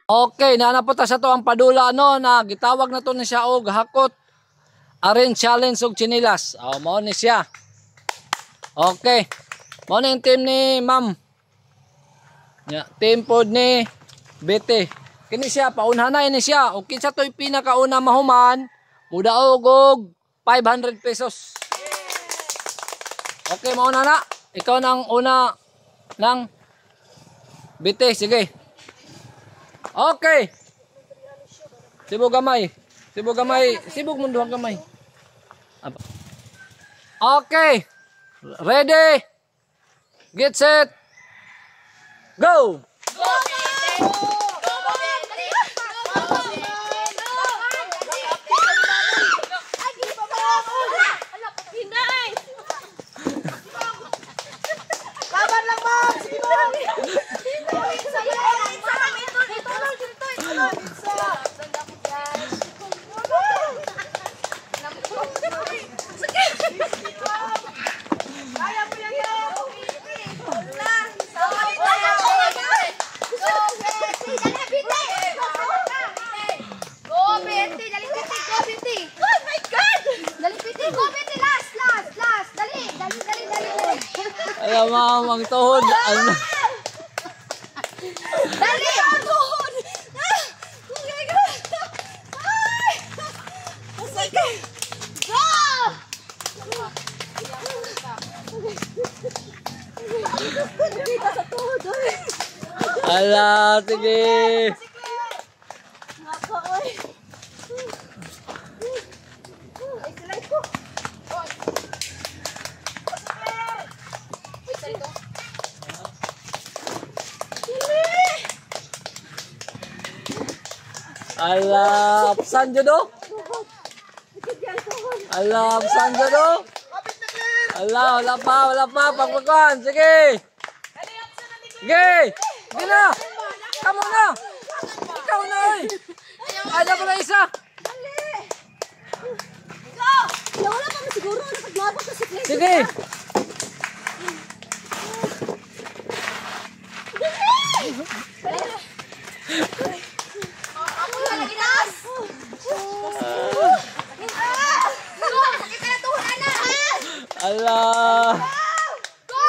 Okay, nanapota sa to ang padula no na gitawag na to na siya og hakot arin challenge og chinilas. Mao ni siya. Okay. Mao ni team ni Ma'am. Ya, team pod ni BT. Kini siya paunhanay ni siya. O kinsa toy pinakauna mahuman, mudaog og 500 pesos. Okay, mao na. Ikaw nang una ng BT, sige. Okay. Sibog gamay. Sibog gamay. Sibog mo duha gamay. Okay. Ready. Get set. Go. Alam mo, ang tuhod. Dali! Ang tuhod! Oh my God! Ay! Sige! Go! Dito sa tuhod. Ala, sige! Alam, saan dyan o? Alam, saan dyan o? Alam, wala pa, pagpagkuhan, sige! Sige! Sige na! Kamu na! Ikaw na eh! Ada pa na isa! Wala pa na siguro, nakaglabak na si Clay. Sige! Allah. Go!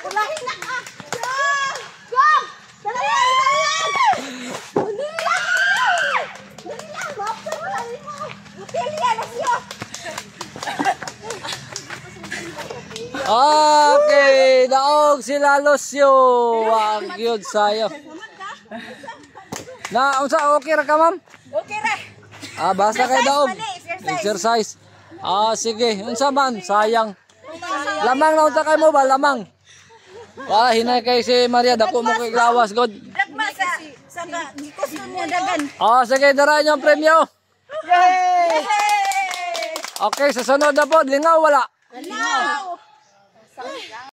Ulahin na ka. Go! Dali lang. Okay, daog sila Lucio. Wag yun sayo. Na, unsa okay ra ka, ma'am? Okay ra. Basta kay daog. Exercise. Sige. Unsa man? Sayang. Lamang na unsa kay mo ba? Lamang. Wala hinay kay si Maria dako mo kay lawas god. Dagma sa gikos mo dagan. Sige, dara yung premyo. Yay! Okay, sa sunod na po, lingaw wala. Lingaw.